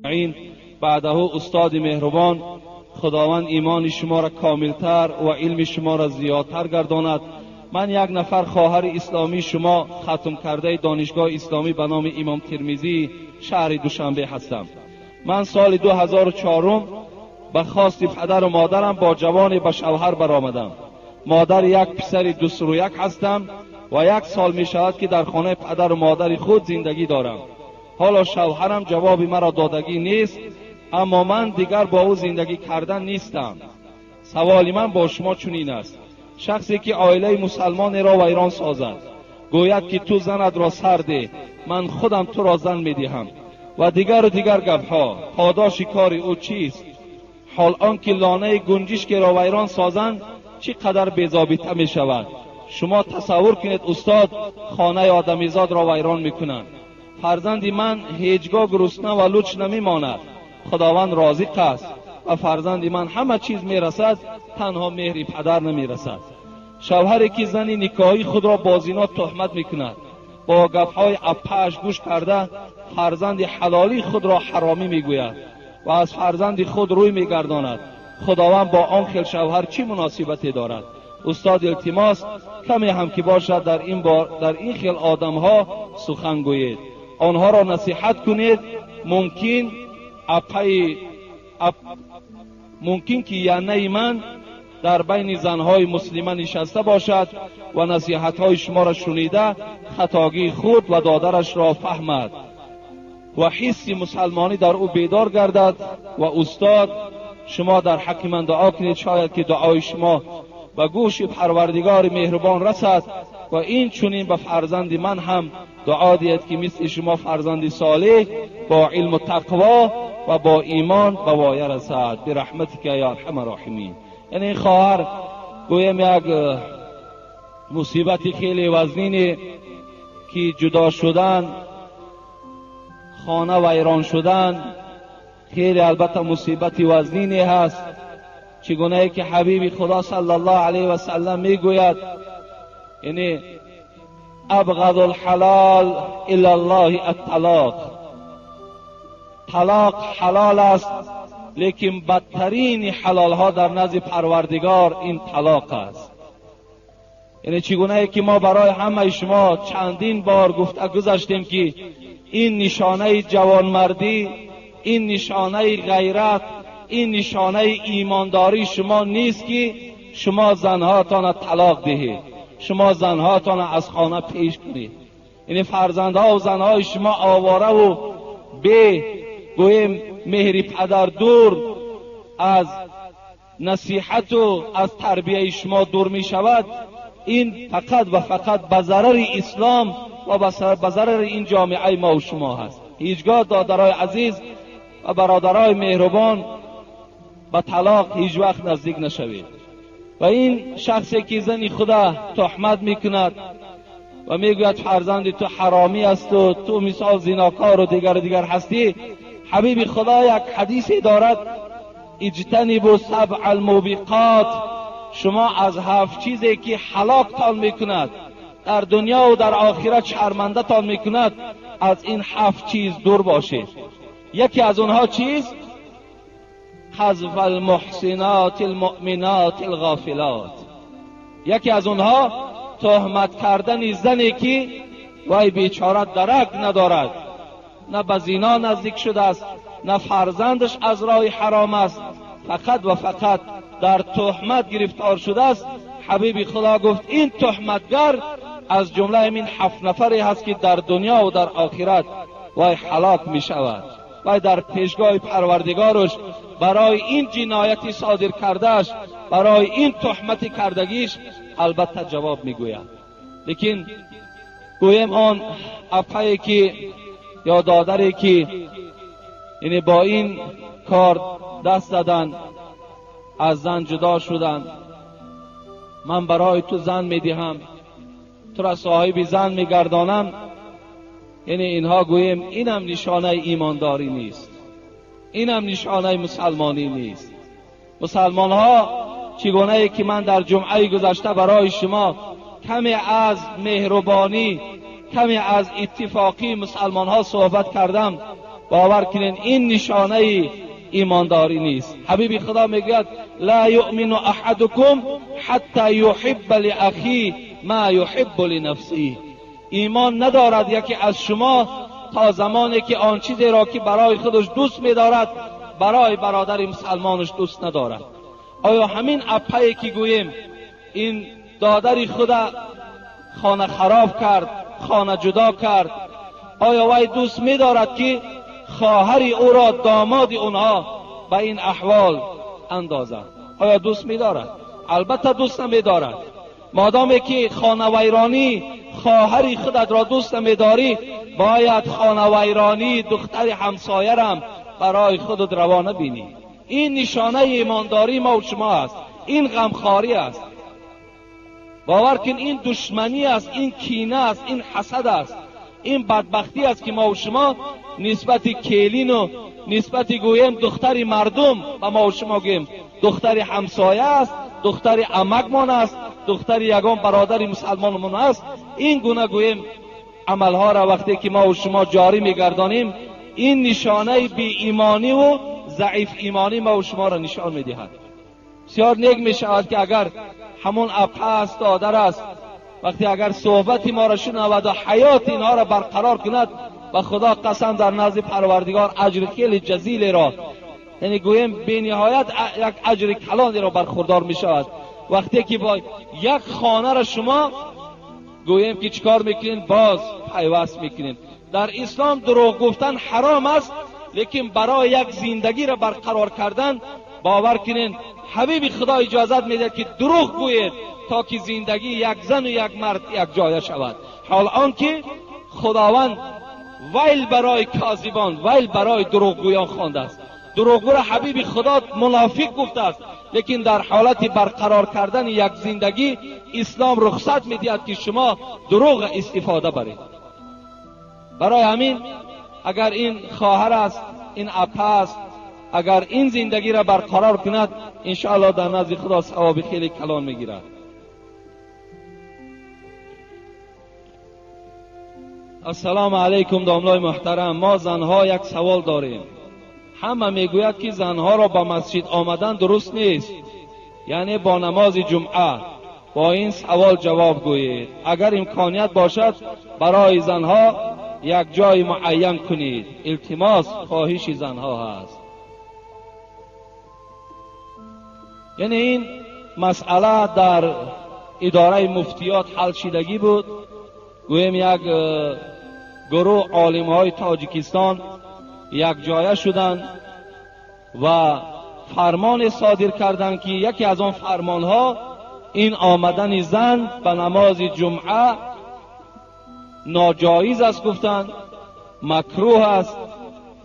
این بعده استاد مهربان، خداوند ایمان شما را کاملتر و علم شما را زیادتر گرداند. من یک نفر خواهر اسلامی شما، ختم کرده دانشگاه اسلامی به نام امام ترمذی شهر دوشنبه هستم. من سال 2004 به خواست پدر و مادرم با جوان به شوهر برآمدم. مادر یک پسر دوست رو یک هستم و 1 سال می شود که در خانه پدر و مادر خود زندگی دارم. حالا شوهرم جواب مرا دادگی نیست، اما من دیگر با او زندگی کردن نیستم. سوال من با شما چنین است: شخصی که عائله مسلمان را ویران سازد، گوید که تو زنت را سر ده، من خودم تو را زن می دهم و دیگر گپها، پاداش کار او چیست؟ حال آنکه لانه گنجشک را ویران سازند چقدر بی‌ضابطه می شود. شما تصور کنید استاد خانه آدمیزاد را ویران می کنند. فرزند من هیچگاه گرسنه و لوچ نمی ماند. خداوند رازق است و فرزند من همه چیز می رسد، تنها مهر پدر نمی رسد. شوهری که زن نکاحی خود را با زنا تهمت می کند، با گپهای اپش گوش کرده فرزند حلالی خود را حرامی می گوید و از فرزند خود روی می گرداند. خداوند با آن خیل شوهر چی مناسبتی دارد؟ استاد التماس کمی هم که باشد در این خیل آدم ها سخن گویید، آنها را نصیحت کنید. ممکن که یعنی من در بین زنهای مسلمه نشسته باشد و نصیحت های شما را شنیده خطاگی خود و دادرش را فهمد و حس مسلمانی در او بیدار گردد. و استاد شما در حق من دعا کنید، شاید که دعای شما به گوش پروردگار مهربان رسد و این چنین به فرزند من هم دعا دهید که مثل شما فرزند صالح با علم و تقوا و با ایمان به وایه رسد برحمتک یا ارحم الراحمین. یعنی این خواهر گویم یک مصیبت خیلی وزنینه که جدا شدن، خانه ویران شدن خیلی البته مصیبت وزنینی هست. چگونه که حبیب خدا صلی الله علیه و سلم میگوید، یعنی ابغض الحلال الی الله الطلاق. طلاق حلال است، لیکن بدترین حلال ها در نزد پروردگار این طلاق است. یعنی چگونه که ما برای همه شما چندین بار گفته گذاشتیم که این نشانه جوانمردی، این نشانه غیرت، این نشانه ایمانداری شما نیست که شما زنهاتان طلاق دهید، شما زنهاتان از خانه پیش کنید. یعنی فرزندها و زنهای شما آواره و به گویم مهر پدر دور از نصیحت و از تربیه شما دور می شود. این فقط و فقط به ضرر اسلام و به ضرر این جامعه ما و شما هست. هیچگاه دادرای عزیز و برادرای مهربان به طلاق هیچ وقت نزدیک نشوید. و این شخصی که زن خدا تهمت میکند و میگوید فرزند تو حرامی است و تو مثال زناکار و دیگر هستی، حبیب خدا یک حدیثی دارد: اجتنبوا سبع الموبقات. شما از 7 چیزی که هلاکتان میکند، در دنیا و در آخرت شرمنده تان میکند، از این 7 چیز دور باشید. یکی از اونها چیز؟ حذف المحسنات المؤمنات الغافلات. یکی از اونها تهمت کردن زنی که وای بیچاره درک ندارد، نه به زنا نزدیک شده است، نه فرزندش از راه حرام است، فقط و فقط در تهمت گرفتار شده است. حبیب خدا گفت این تهمتگر از جمله این 7 نفری هست که در دنیا و در آخرت وای هلاک می شود. وای در پیشگاه پروردگارش برای این جنایتی صادر کردهش، برای این تهمتی کردگیش البته جواب می گوید. لیکن گویم آن اپایی که یا دادری که یعنی با این کار دست دادن، از زن جدا شدن، من برای تو زن می دهم، تو را صاحب زن می گردانم، یعنی اینها گویم اینم نشانه ایمانداری نیست، اینم نشانه مسلمانی نیست. مسلمان ها چگونه که من در جمعه گذشته برای شما کمی از مهربانی، کمی از اتفاقی مسلمان ها صحبت کردم، باور کنین این نشانه ایمانداری نیست. حبیب خدا میگوید لا یؤمن احدکم حتی یحب لاخیه ما یحب لنفسه. ایمان ندارد یکی از شما تا زمانی که آن چیزی را که برای خودش دوست می‌دارد برای برادر مسلمانش دوست ندارد. آیا همین اپایی که گوییم این دادر خدا خانه خراب کرد، خانه جدا کرد، آیا وی دوست می‌دارد که خواهر او را داماد اونها به این احوال اندازد؟ آیا دوست می‌دارد؟ البته دوست نمی‌دارد. مادامی که خانه ویرانی خواهر خودت را دوست نمی‌داری، باید خانه ویرانی دختر همسایه را برای خودت روا نبینی. این نشانه ایمانداری ما و شما است. این غمخواری است. باور کن این دشمنی است، این کینه است، این حسد است، این بدبختی است که ما و شما نسبت کلین و نسبت گویم دختر مردم و ما و شما گویم دختر همسایه است، دختر عمکمان است، دختر یگان برادر مسلمانمان است. این گونه گویم عملها را وقتی که ما و شما جاری میگردانیم، این نشانه بی ایمانی و ضعیف ایمانی ما و شما را نشان میدهد. بسیار نیک می شود که اگر همون اپه است، دادر است، وقتی اگر صحبت ما را شنود و حیات اینها را برقرار کند، و خدا قسم در نزد پروردگار اجر خیلی جزیل را، یعنی گویم بی نهایت یک اجر کلانی را برخوردار می شود. وقتی که با یک خانه را شما گویم که چیکار میکنین؟ باز پیوست میکنین. در اسلام دروغ گفتن حرام است، لیکن برای یک زندگی را برقرار کردن باور کنین حبیب خدا اجازت میده که دروغ گوید تا که زندگی یک زن و یک مرد یک جایه شود. حال آنکه خداوند ویل برای کاذبان، ویل برای دروغگویان خوانده است. دروغگو را حبیب خدا منافق گفته است، لیکن در حالت برقرار کردن یک زندگی اسلام رخصت میدهد که شما دروغ استفاده برید. برای همین اگر این خواهر است، این اپه است، اگر این زندگی را برقرار کند، انشاءالله در نزد خدا ثواب خیلی کلان میگیرد. السلام علیکم داملای محترم. ما زنها یک سوال داریم. همه میگوید که زنها را با مسجد آمدن درست نیست، یعنی با نماز جمعه. با این سوال جواب گویید. اگر امکانیت باشد برای زنها یک جای معین کنید. التماس خواهش زنها هست. یعنی این مسئله در اداره مفتیات حل شدگی بود. گویم یک گروه عالم های تاجیکستان یک جایه شدند و فرمان صادر کردند که یکی از آن فرمان ها این آمدن زن به نماز جمعه ناجایز است، گفتند مکروه است.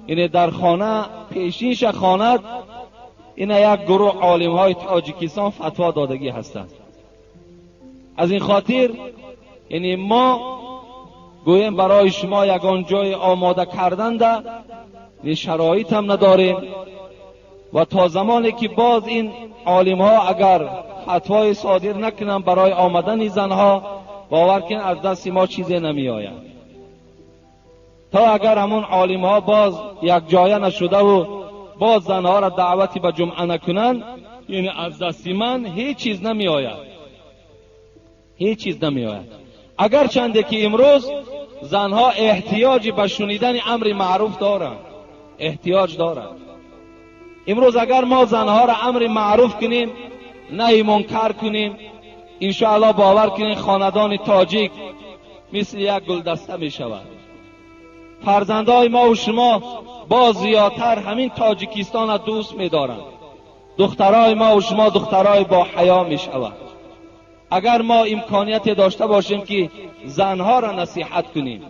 این در خانه پیشینش خواند. این یک گروه عالم های تاجیکستان فتوا دادگی هستند. از این خاطر یعنی ما گویم برای شما یگان جای آماده کردن ده شرایط هم نداریم و تا زمانی که باز این عالم ها اگر فتوای صادر نکنن برای آمدن زنها، باور کن از دست ما چیزی نمی آید. تا اگر همون عالم ها باز یک جایه نشده و باز زنها را دعوتی به جمعه نکنن، یعنی از دست من هیچ چیز نمی آید، هیچ چیز نمی آید. اگر چنده که امروز زنها احتیاج به شنیدن امر معروف دارند، احتیاج دارند. امروز اگر ما زنها را امر معروف کنیم، نهی منکر کنیم، انشاءالله باور کنیم خاندان تاجیک مثل یک گلدسته می شود. فرزندای ما و شما با زیادتر همین تاجیکستان دوست می دارند. دخترای ما و شما دخترای با حیا می شود. اگر ما امکانیت داشته باشیم که زنها را نصیحت کنیم،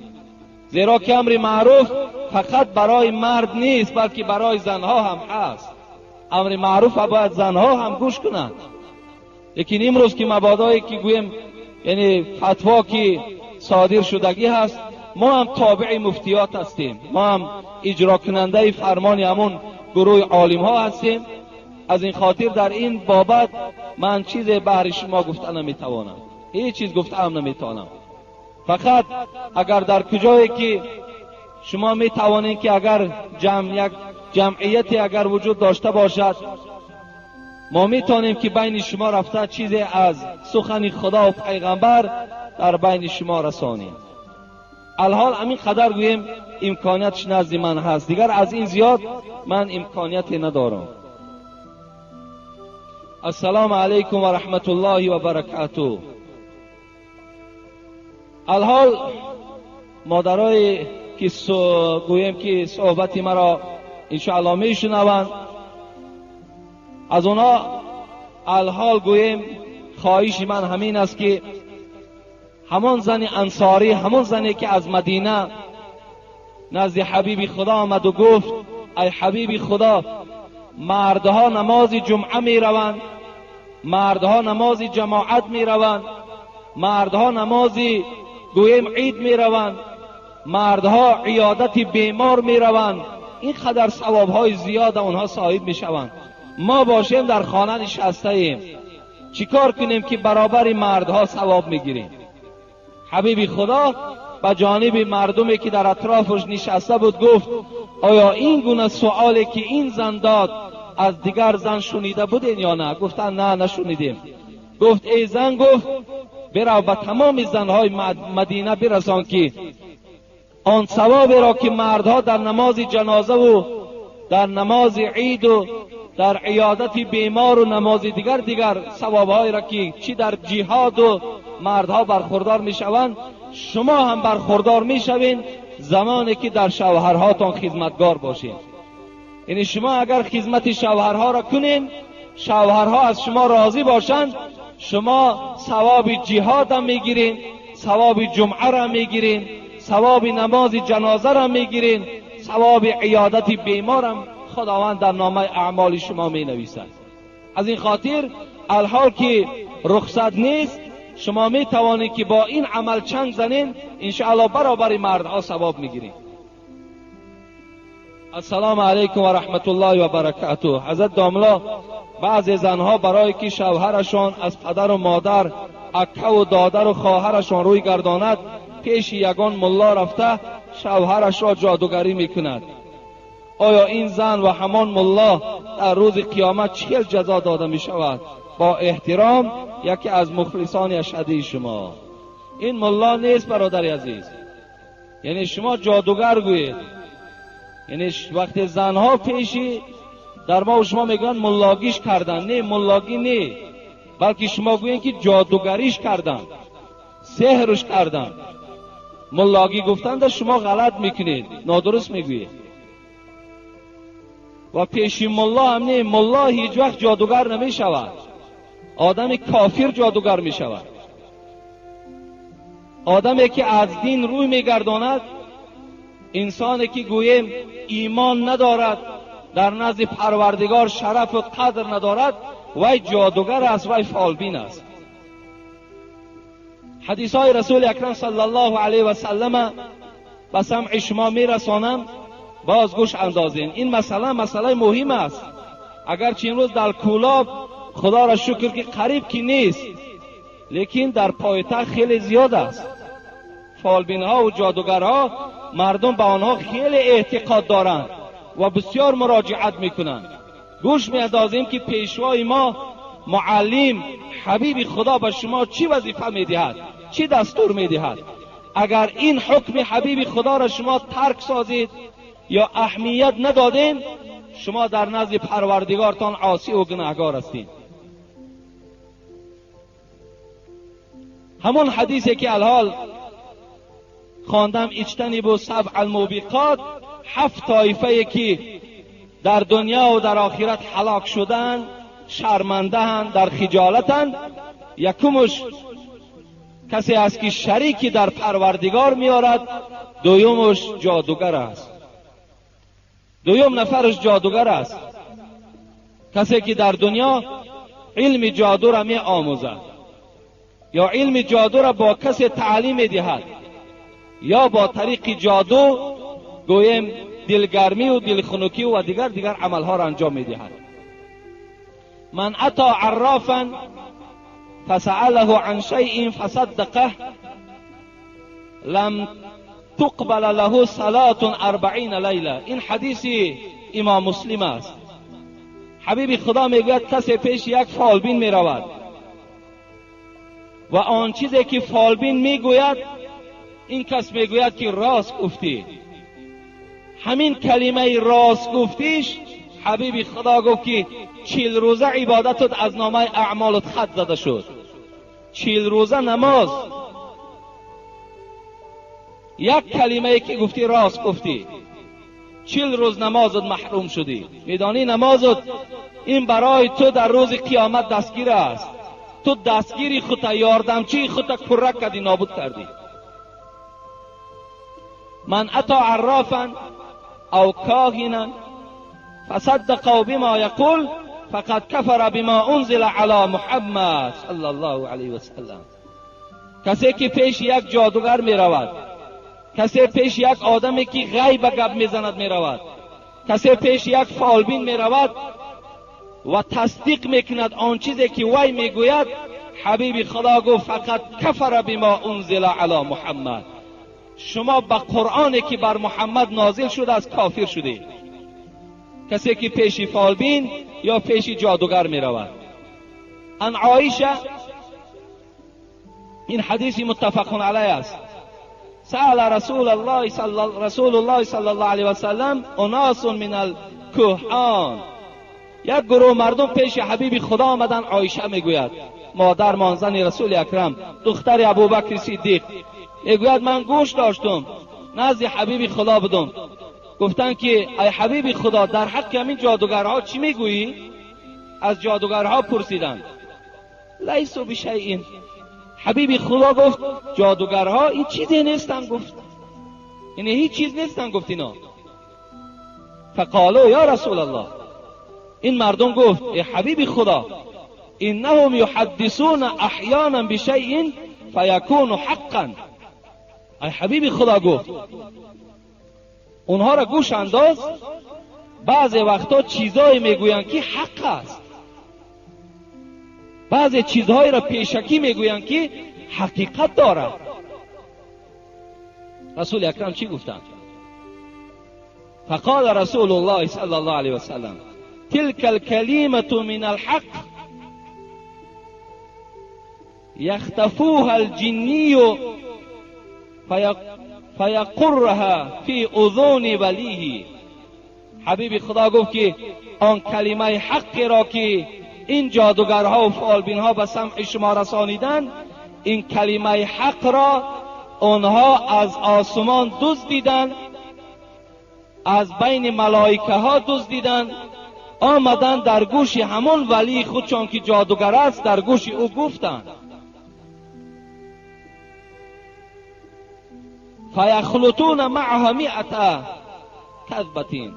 زیرا که امر معروف فقط برای مرد نیست بلکه برای زنها هم هست. امر معروف باید زنها هم گوش کنند. لیکن امروز که مبادایی که گویم یعنی فتوا که صادر شدگی هست، ما هم تابع مفتیات هستیم، ما هم اجرا کننده فرمان همون گروه عالم ها هستیم. از این خاطر در این بابت من چیز بهر شما گفته نمیتوانم، هیچ چیز گفته هم نمیتوانم. فقط اگر در کجایی که شما می توانید که اگر یک جمعیتی اگر وجود داشته باشد، ما می توانیم که بین شما رفته چیزی از سخن خدا و پیغمبر در بین شما رسانیم. الحال همین قدر گویم امکانیتش نزد من هست، دیگر از این زیاد من امکانیتی ندارم. السلام علیکم و رحمت الله و برکاته. الحال مادرای که گویم که صحبت مرا انشاءالله می شنوند، از اونا الحال گویم خواهش من همین است که همون زن انصاری، همون زنی که از مدینه نزد حبیب خدا آمد و گفت ای حبیب خدا، مردها نماز جمعه می روند، مردها نماز جماعت می روند، مردها نماز گویم عید می روند، مردها عیادت بیمار می روند، این قدر ثوابهای زیاد اونها صاحب می شوند. ما باشیم در خانه نشسته ایم، چیکار کنیم که برابر مردها ثواب می گیریم؟ حبیب خدا به جانب مردمی که در اطرافش نشسته بود گفت آیا این گونه سوالی که این زن داد از دیگر زن شنیده بودین یا نه؟ گفتن نه نشنیدیم. گفت ای زن، گفت برو به تمام زنهای مدینه برسان که آن ثوابی را که مردها در نماز جنازه و در نماز عید و در عیادت بیمار و نماز دیگر ثوابهایی را که چی در جهاد و مردها برخوردار می شوند، شما هم برخوردار می شوین زمانی که در شوهرهاتون خدمتگار باشین. یعنی شما اگر خدمت شوهرها را کنین، شوهرها از شما راضی باشند، شما ثواب جهاد هم می گیرین، ثواب جمعه را می گیرین، ثواب نماز جنازه را می گیرین، ثواب عیادت بیمار هم خداوند در نامه اعمال شما می نویسد. از این خاطر الحال که رخصت نیست، شما می توانید که با این عمل چند زنین انشاءالله برابر مردها ثواب می گیرید. السلام علیکم و رحمت الله و برکاته. حضرت داملا بعضی زنها برای که شوهرشان از پدر و مادر، اکه و دادر و خواهرشان روی گرداند، پیش یگان ملا رفته شوهرش را جادوگری میکند. آیا این زن و همان ملا در روز قیامت چه جزا داده می شود؟ با احترام یکی از مخلصان اشهدی شما. این ملا نیست برادر عزیز، یعنی شما جادوگر گویید. یعنی وقتی زنها پیشی در ما و شما میگن ملاگیش کردن، نه ملاگی نه، بلکه شما گویید که جادوگریش کردن، سحرش کردن. ملاگی گفتن در شما غلط میکنید، نادرست میگویید. و پیشی ملا هم نه، ملا هیچ وقت جادوگر نمی شود. آدم کافر جادوگر می شود. آدمی که از دین روی می گرداند، انسانی که گویم ایمان ندارد، در نزد پروردگار شرف و قدر ندارد، وی جادوگر است، وی فالبین است. حدیث های رسول اکرم صلی الله علیه و سلم به سمع شما می رسانم، باز گوش اندازین. این مسئله مهم است. اگرچه امروز در کولاب خدا را شکر که قریب کی نیست، لیکن در پایتخت خیلی زیاد است. فالبین ها و جادوگرها، مردم به آنها خیلی اعتقاد دارند و بسیار مراجعت میکنند. گوش میاندازیم که پیشوای ما معلم حبیب خدا به شما چی وظیفه میدهد، چی دستور میدهد. اگر این حکم حبیب خدا را شما ترک سازید یا اهمیت ندادین، شما در نزد پروردگارتان عاصی و گناهکار هستید. همون حدیثی که الحال خواندم، اجتنبوا سبع الموبقات، 7 طایفه که در دنیا و در آخرت هلاک شدن، شرمنده‌اند، در خجالتند. یکمش کسی است که شریکی در پروردگار میارد، دویمش جادوگر است. دویم نفرش جادوگر است، کسی که در دنیا علم جادو را می آموزد یا علم جادو را با کسی تعلیم می دهد، یا با طریق جادو گویم دلگرمی و دلخنکی و دیگر عملها را انجام می دهد. من اتا عرافا فسأله عن شیء فصدقه لم تقبل له صلاة 40 لیله. این حدیث امام مسلم است. حبیب خدا میگوید کسی پیش یک فالبین میرود و آن چیزی که فالبین میگوید این کس میگوید که راست گفتی. همین کلمه راست گفتیش حبیب خدا گفت که 40 روزه عبادتت از نامه اعمالت خط زده شد. 40 روزه نماز، یک کلمه که گفتی راست گفتی، 40 روز نمازت محروم شدی. میدانی نمازت این برای تو در روز قیامت دستگیر است. تو دستگیری خودت، یاردمچی خودت کرک کردی، نابود کردی. من اتی عرافا او کاهنا فصدقوا بما یقول فقد کفر بما انزل علی محمد صلی الله علیه و سلم. کسی که پیش یک جادوگر می رود، کسی پیش یک آدمی که غیب گپ میزند می رود، کسی پیش یک فالبین می رود و تصدیق میکند آن چیزی که وی میگوید، حبیب خدا گفت فقط کفر بما انزل علی محمد، شما به قرآنی که بر محمد نازل شده از کافر شدید. کسی که پیش فالبین یا پیش جادوگر می رود. ان عایشه، این حدیث متفق علیه است، سأل رسول الله صلی الله علیه و سلم اناس من الکهان، یک گروه مردم پیش حبیب خدا آمدن. عایشه میگوید، مادر مانزن رسول اکرم، دختر ابوبکر صدیق، میگوید من گوش داشتم نزد حبیب خدا بدم. گفتن که ای حبیب خدا در حق همین جادوگرها چی میگویی؟ از جادوگرها پرسیدند. لیسو بشیء، حبیب خدا گفت جادوگرها این چیزی نیستن. گفت یعنی هیچ چیز نیستن. گفت اینا. فقالوا یا رسول الله، این مردم گفت ای حبیب خدا انهم یحدثون احیانا بشیء فیکون حقا. ای حبیب خدا گفت اونها را گوش انداز، بعضی وقتا چیزایی میگویند که حق است، بعضی چیزهایی را پیشکی میگویند که حقیقت دارد. رسول اکرم چی گفتند؟ فقال رسول الله صلی الله علیه و سلم تلك الكلمة من الحق يختفوها الجني فیقرها فی اذون ولیه. حبیب خدا گفت که آن کلمه حق را که این جادوگرها و فالبینها به سمع شما رسانیدن، این کلمه حق را آنها از آسمان دزدیدن، از بین ملائکه ها دزدیدن، آمدن در گوش همون ولی خود چون که جادوگر است در گوش او گفتند. فیخلطون معها 100 کذبتین.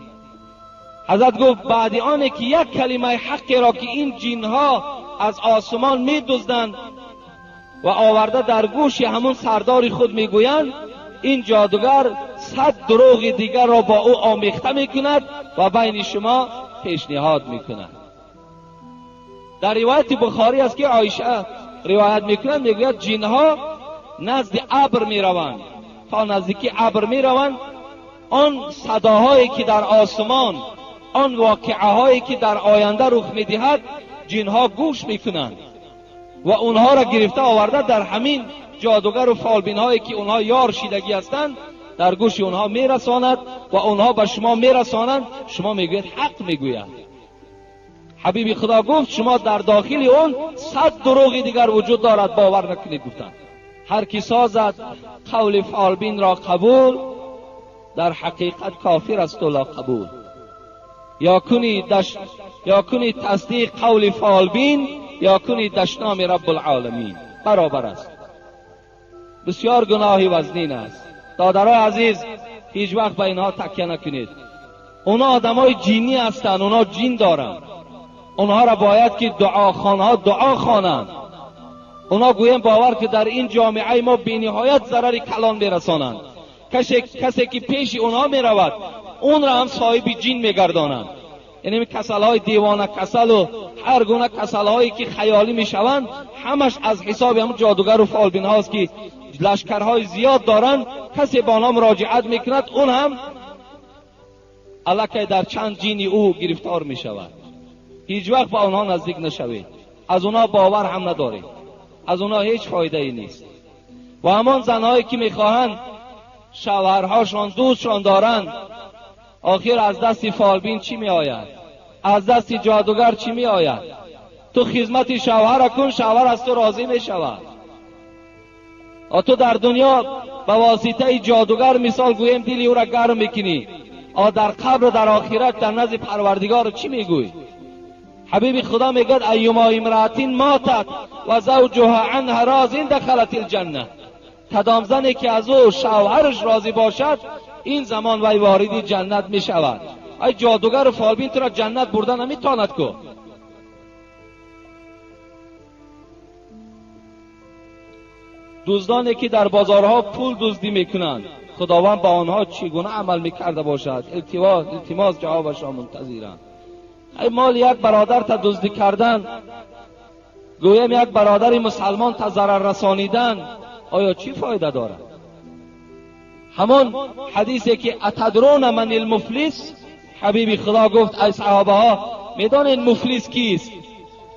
حضرت گفت بعد آنه که یک کلمه حقی را که این جنها از آسمان می دزدند و آورده در گوش همون سردار خود می گویند، این جادوگر 100 دروغ دیگر را با او آمیخته می کند و بین شما پیشنهاد می کند. در روایت بخاری است که عایشه روایت می کند، می گوید جنها نزد ابر می روند، تا نزدیکی ابر می روند، آن صداهایی که در آسمان، آن واقعه هایی که در آینده رخ می دهد جنها گوش می کنند و اونها را گرفته آورده در همین جادوگر و فالبین هایی که اونها یار شیدگی هستند در گوش اونها می رساند و اونها به شما می رسانند. شما می گوید حق می گوید. حبیب خدا گفت شما در داخل اون 100 دروغ دیگر وجود دارد، باور نکنید. گفتند هر کی سازد قول فالبین را قبول، در حقیقت کافر است و لا قبول. یا کنی تصدیق قول فالبین یا کنی دشنام رب العالمین، برابر است. بسیار گناهی وزنین است. دادرای عزیز هیچ وقت به اینها تکیه نکنید. اونا آدمای جینی هستند، اونا جین دارند. اونها را باید که دعاخوانها دعا خوانند. اونا گویم باور که در این جامعه ما بی‌نهایت ضرر کلان میرسانند. کسی که پیش اونها میرود اون را هم صاحب جین میگردانند. یعنی کسل‌های دیوانه کسل و هر گونه کسل‌هایی که خیالی میشوند همش از حساب همون جادوگر و فالبین هاست که لشکرهای زیاد دارن، کسی با آنها مراجعت میکند اون هم الکی در چند جین او گرفتار میشود. هیچ وقت با آنها نزدیک نشوید، از آنها باور هم ندارید، از آنها هیچ فایده ای نیست. و همان زنهایی که میخواهند شوهرهاشان دوستشان دارند، آخر از دست فالبین چی می آید؟ از دست جادوگر چی می آید؟ تو خدمت شوهر کن، شوهر از تو راضی می شود. و تو در دنیا به واسطه جادوگر مثال گویم دلی او را گرم میکنی، و در قبر در آخرت در نزد پروردگار چی میگوی؟ حبیب خدا میگد ایما امراتین ماتت و زوجها عنها راض دخلت الجنه. کدام زنی که از او شوهرش راضی باشد، این زمان وی وارد جنت می شود. ای جادوگر فالبین تو را جنت بردن نمیتواند کو. دزدانی که در بازارها پول دزدی میکنند، خداوند با آنها چگونه عمل میکرده باشد؟ التماس جوابش را منتظرند. ای مال یک برادر تا دزدی کردن، گویم یک برادر مسلمان تا ضرر رسانیدن، آیا چی فایده دارد؟ همون حدیثی که اتدرون من المفلس، حبیب خدا گفت ای صحابه ها میدانید مفلس کیست؟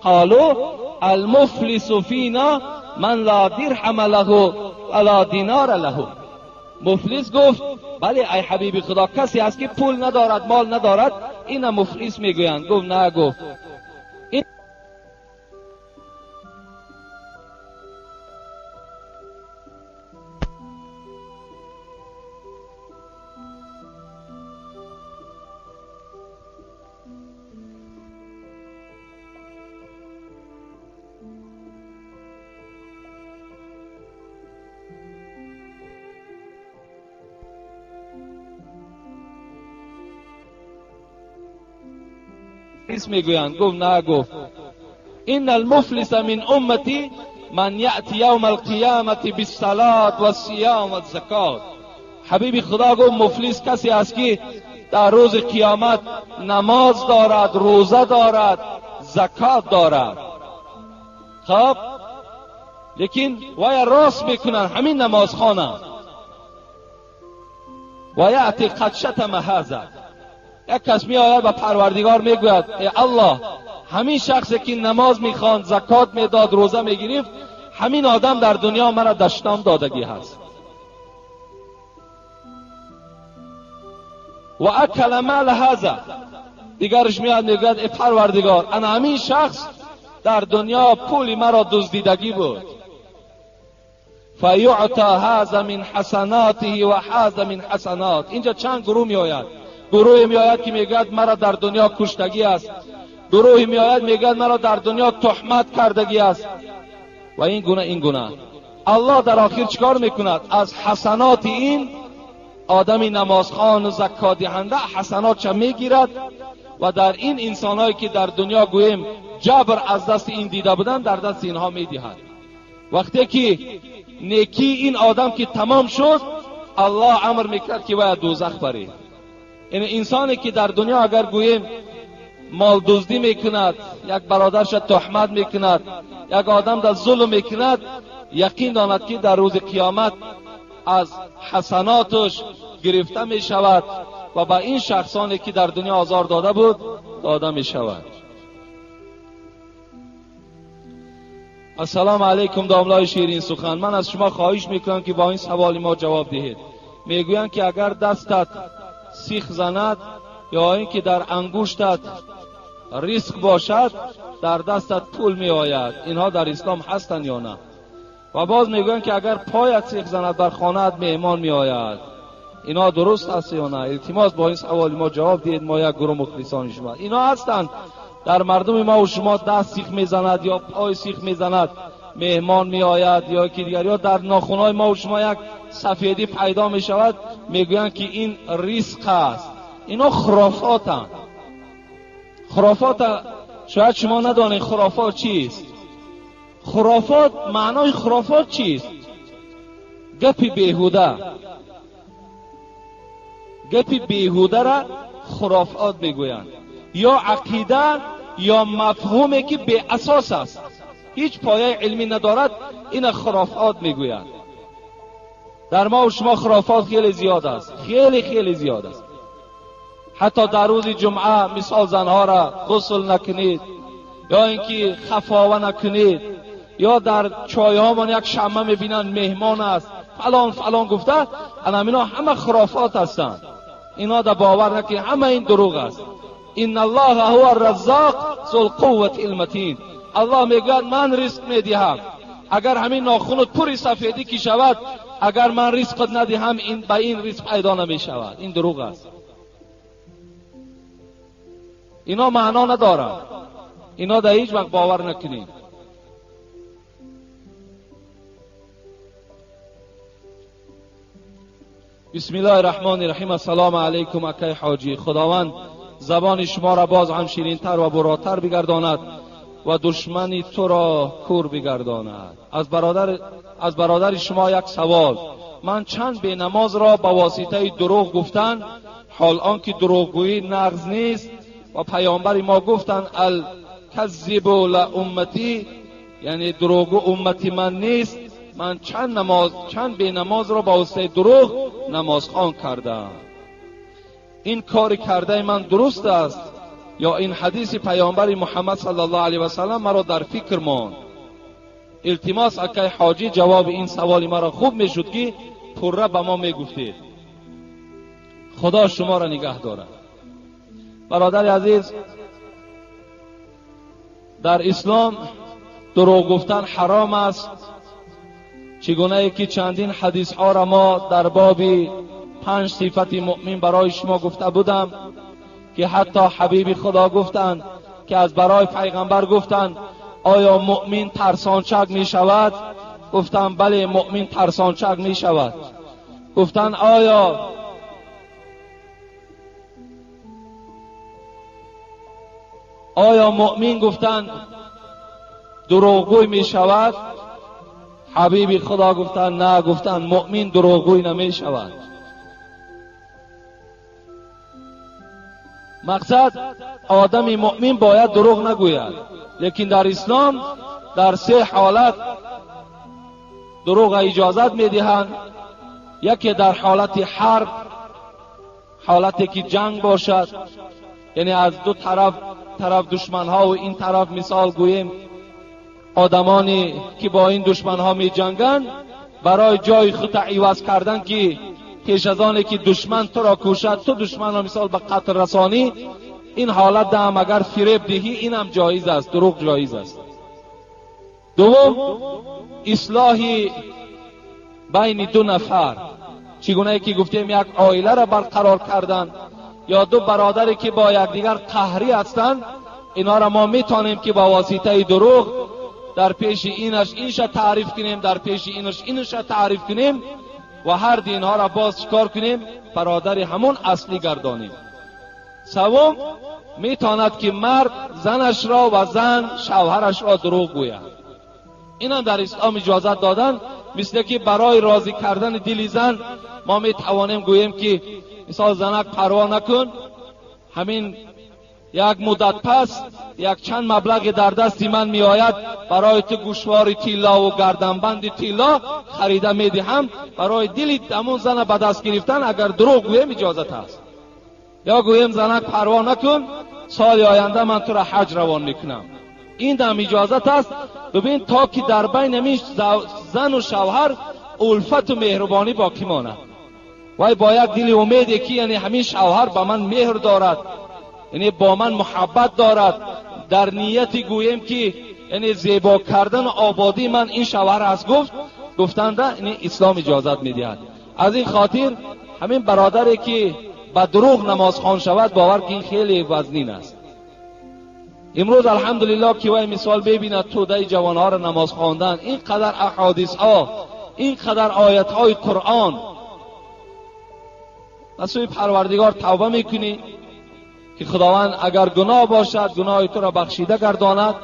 قالوا المفلس فینا من لا درهم له ولا دینار له. مفلس گفت بله ای حبیب خدا، کسی است که پول ندارد، مال ندارد، این مفلس میگویند. گفت نه، گفت میگویند. گفت نه، گفت ان المفلس من امتی من یأتی یوم القیامت بالصلاة والصیام والزکات. حبیب خدا گفت مفلس کسی است که در روز قیامت نماز دارد، روزه دارد، زکات دارد. خب لیکن وای راست میکنن همین نمازخانه و یأتی قد شتم هذا. یک کس می آید و پروردگار می گوید ای الله، همین شخصی که نماز می خواند، زکات می داد، روزه می گرفت، همین آدم در دنیا مرا دشنام دادگی هست و اکل مال هذا. دیگرش می آید می گوید ای پروردگار، انا همین شخص در دنیا پول مرا دزدیدگی بود. فیعطى هذا من حسناته و هذا من حسنات. اینجا چند گروه می آید. گروهی می آید که میگوید مرا در دنیا کشتگی است، گروهی می آید میگوید مرا در دنیا تهمت کردگی است و این گونه. الله در آخر چیکار میکند؟ از حسنات این آدم نمازخوان و زکات دهنده حسناتش میگیرد و در این انسانایی که در دنیا گویم جبر از دست این دیده بودن، در دست اینها میدهد. وقتی که نیکی این آدم که تمام شد، الله امر میکرد که باید دوزخ بره. این انسانی که در دنیا اگر گوییم مال دزدی میکند، یک برادرش تهمت میکند، یک آدم در ظلم میکند، یقین داند که در روز قیامت از حسناتش گرفته میشود و با این شخصانی که در دنیا آزار داده بود داده میشود. السلام علیکم داملای شیرین سخن. من از شما خواهش میکنم که با این سوال ما جواب دهید. میگویند که اگر دستت سیخ زند یا اینکه در انگشتت ریسک باشد، در دستت پول می آید. اینها در اسلام هستند یا نه؟ و باز میگویند که اگر پایت سیخ زند بر خانه‌ات مهمان می آید. اینها درست است یا نه؟ التماس با این سوال ما جواب دهید. ما یک گروه مخلصان شما اینا هستند. در مردم ما و شما دست سیخ میزند یا پای سیخ میزند مهمان می آید یا که دیگر، یا در ناخن‌های ما و شما یک سفیدی پیدا می شود، میگویند که این ریسک است. اینا خرافاتند. خرافات شاید شما ندانید خرافات چیست. خرافات معنای خرافات چیست؟ گپ بیهوده. گپ بیهوده را خرافات میگویند، یا عقیده یا مفهومی که بی اساس است، هیچ پایه علمی ندارد، این خرافات میگویند. در ما و شما خرافات خیلی زیاد است، خیلی خیلی زیاد است. حتی در روز جمعه مثال زنها را غسل نکنید، یا اینکه خفاوه نکنید، یا در چایهامان یک شمه میبینن مهمان است فلان فلان گفته، اینا همه خرافات هستند. اینا در باور نکنید، همه این دروغ است. ان الله هو الرزاق ذو القوة المتین. الله میگه من رزق میدهم، اگر همین ناخونت پوری سفیدی کی شود، اگر من رزقت ندهم این به این رزق پیدا نمی شود. این دروغ است. اینا معنا ندارد، اینا در هیچ وقت باور نکنید. بسم الله الرحمن الرحیم. السلام علیکم اکای حاجی. خداوند زبان شما را باز هم شیرین تر و براتر بگرداند و دشمنی تو را کور بگرداند. از برادر شما یک سوال. من چند بی نماز را با واسطه دروغ گفتن، حال آنکه دروغگویی نقض نیست و پیامبر ما گفتند الکذب لامتی، یعنی دروغگو امتی من نیست. من چند بی نماز را با واسطه دروغ نماز خوان کردم. این کار کرده من درست است یا این حدیث پیامبر محمد صلی الله علیه و سلم مرا در فکر ماند؟ التماس اکای حاجی جواب این سوال مرا خوب میشد که پره به ما میگفتید. خدا شما را نگه دارد. برادر عزیز، در اسلام دروغ گفتن حرام است. چگونه که چندین حدیث ها را ما در باب 5 صفت مؤمن برای شما گفته بودم که حتی حبیب خدا گفتند که از برای پیغمبر گفتند آیا مؤمن ترسانچک می شود؟ گفتند بله مؤمن ترسانچک می شود. گفتند آیا مؤمن گفتند دروغگوی می شود؟ حبیب خدا گفتند نه. گفتند مؤمن دروغگوی نمی شود. مقصد آدم مؤمن باید دروغ نگوید، لیکن در اسلام در 3 حالت دروغ اجازت میدهند. یکی در حالت حرب، حالتی که جنگ باشد، یعنی از دو طرف دشمن ها و این طرف مثال گوییم آدمانی که با این دشمن ها می جنگند، برای جای خود عوض کردن که پیش از آنه که دشمن تو را کشد تو دشمن را مثال به قتل رسانی، این حالت هم اگر فریب دهی این هم جایز است، دروغ جایز است. دوم اصلاح بین 2 نفر، چگونه که گفتیم یک عائله را برقرار کردن یا 2 برادری که با یکدیگر قهری هستند، اینا را ما میتونیم که با واسطه دروغ در پیش اینش اینش تعریف کنیم، در پیش اینش اینش تعریف کنیم و هر دینها را باز چکار کنیم؟ برادر همون اصلی گردانیم. سوم میتواند که مرد زنش را و زن شوهرش را دروغ گوید. اینا در اسلام اجازت دادن. مثل که برای راضی کردن دل زن ما میتوانیم گوییم که مثال زنک پروا نکن، همین یک مدت پس یک چند مبلغ در دست من می آید، برای تو گوشوار طلا و گردنبند طلا خریده می دهم. برای دل همون زن به دست گرفتن اگر دروغ گویم اجازت است. یا گویم زنک پروا نکن، سال آینده من تو را حج روان میکنم، این هم اجازت است. ببین تا که در بین زن و شوهر الفت و مهربانی باقی ماند و با یک دل امیدی که یعنی همین شوهر با من مهر دارد، یعنی با من محبت دارد، در نیتی گویم که یعنی زیبا کردن و آبادی من این شوهر است گفتنده، یعنی اسلام اجازت میدهد. از این خاطر همین برادری که با دروغ نماز خوان شود باور که این خیلی وزنین است. امروز الحمدلله که وای مثال ببیند توده جوانها را نماز خواندن، این قدر احادیث ها، این قدر آیت های قرآن. نسوی پروردگار توبه میکنی که خداوند اگر گناه باشد گناه تو را بخشیده گرداند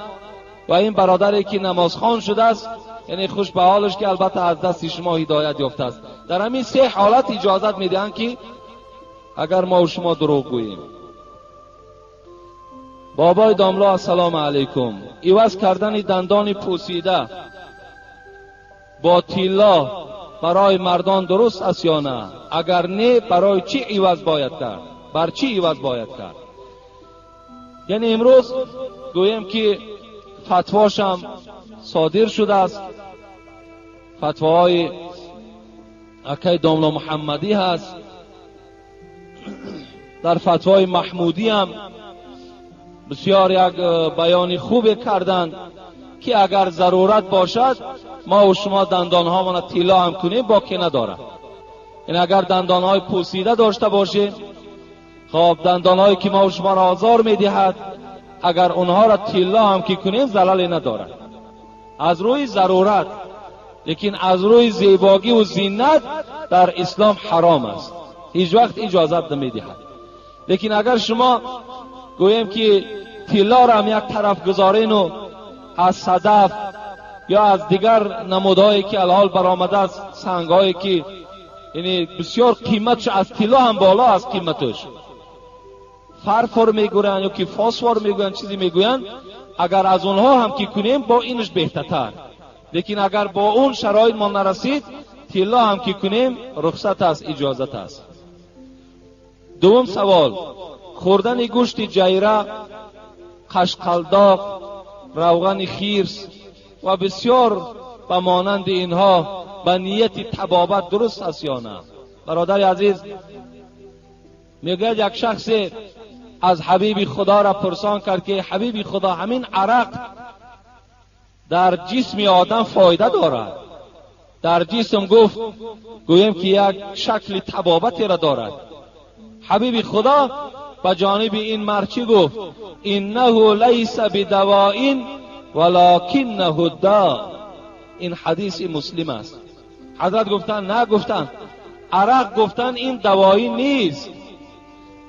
و این برادری که نماز خوان شده است یعنی خوش به حالش که البته از دست شما هدایت یافته است. در همین 3 حالت اجازت میدهند که اگر ما و شما دروغ گوییم. بابای داملا السلام علیکم. عوض کردن دندان پوسیده با طلا برای مردان درست است یا نه؟ اگر نه برای چی عوض باید کرد؟ بر چی عوض باید کرد؟ یعنی امروز گویم که فتواش هم صادر شده است، فتواهای اکای داملا محمدی هست، در فتوای محمودی هم بسیار یک بیان خوب کردند که اگر ضرورت باشد ما و شما دندانها ما طلا هم کنیم باکی نداره. این اگر دندانهای پوسیده داشته باشیم، خب دندانهایی که ما و شما را آزار میدهد، اگر اونها را طلا هم که کنیم ضرری نداره از روی ضرورت. لیکن از روی زیبایی و زینت در اسلام حرام است، هیچ وقت اجازت نمیدهد. لیکن اگر شما گویم که طلا را هم یک طرف گذارین و از صدف یا از دیگر نمودهایی که الحال برآمده است، سنگهایی که یعنی بسیار قیمتش از طلا هم بالا است، قیمتش فرفر میگوین یا که فاسفور میگوین چیزی میگوین، اگر از اونها هم که کنیم با اینش بهتر. لیکن اگر با اون شرایط ما نرسید، طلا هم که کنیم رخصت است، اجازت است. دوم سوال، خوردن گوشت جیره، قشقلداق، روغن خیرس و بسیار به مانند اینها به نیت طبابت درست است یا نه؟ برادر عزیز، میگه یک شخص از حبیب خدا را پرسان کرد که حبیب خدا، همین عرق در جسم آدم فایده دارد؟ در جسم گفت گویم که یک شکل طبابتی را دارد. حبیب خدا به جانب این مرچی گفت انه لیس بدواء ولکنه داء. این حدیث مسلم است. حضرت گفتن نه، گفتن عرق، گفتن این دوایی نیست،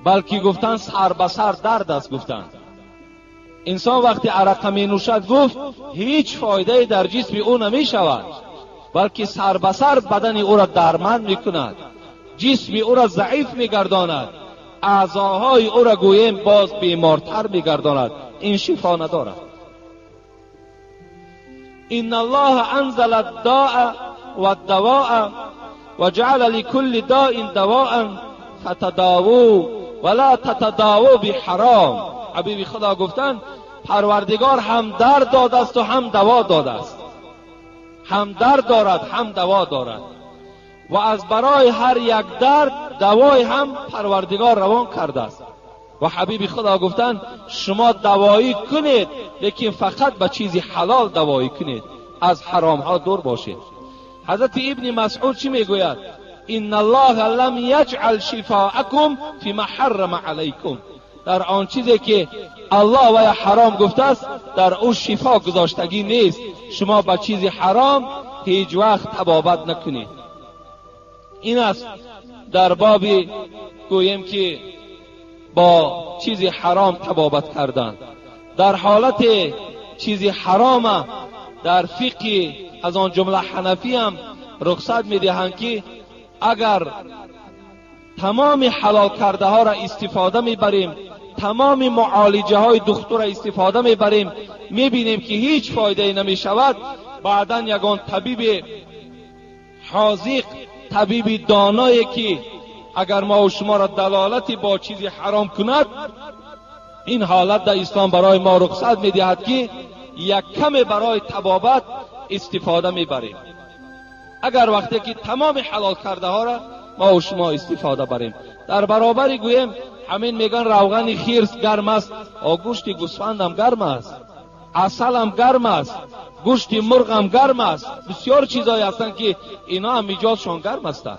بلکه گفتن سر به سر درد است. گفتن انسان وقتی عرق می نوشد، گفت هیچ فایده در جسم او نمی شود، بلکه سر به سر بدن او را درمند می کند، جسم او را ضعیف می گرداند، اعضاهای او را گویم باز بیمارتر می گرداند. این شفا ندارد. ان الله انزل الداء والدواء وجعل لكل داء دواء فتداووا ولا تتداووا بحرام. حبیب خدا گفتن پروردگار هم درد داده است و هم دوا داده است، هم درد دارد هم دوا دارد، و از برای هر یک درد دوای هم پروردگار روان کرده است. و حبیب خدا گفتن شما دوایی کنید، لیکن فقط به چیزی حلال دوایی کنید، از حرام ها دور باشید. حضرت ابن مسعود چی میگوید؟ ان الله لم یجعل شفاءکم فيما حرم علیکم. در آن چیزی که الله و حرام گفته است در او شفا گذاشتگی نیست. شما به چیزی حرام هیچ وقت طبابت نکنید. این است در باب گویم که با چیزی حرام طبابت کردن. در حالت چیزی حرام در فقه از آن جمله حنفی هم رخصت میدهند که اگر تمام حلال کرده ها را استفاده میبریم، تمام معالجه های دکتر را استفاده میبریم، میبینیم که هیچ فایده نمی شود، بعدا یگان طبیب حاذق، طبیب دانایی که اگر ما و شما را دلالتی با چیزی حرام کند، این حالت در اسلام برای ما رخصت میدهد که یک کم برای طبابت استفاده میبریم. اگر وقتی که تمام حلال کرده ها را ما و شما استفاده بریم. در برابری گویم همین میگن روغن خیرس گرم است، گوشت گوسفند هم گرم است، عسل هم گرم است، گوشت مرغ هم گرم است، بسیار چیزایی هستند که اینا هم میجازشان گرم است.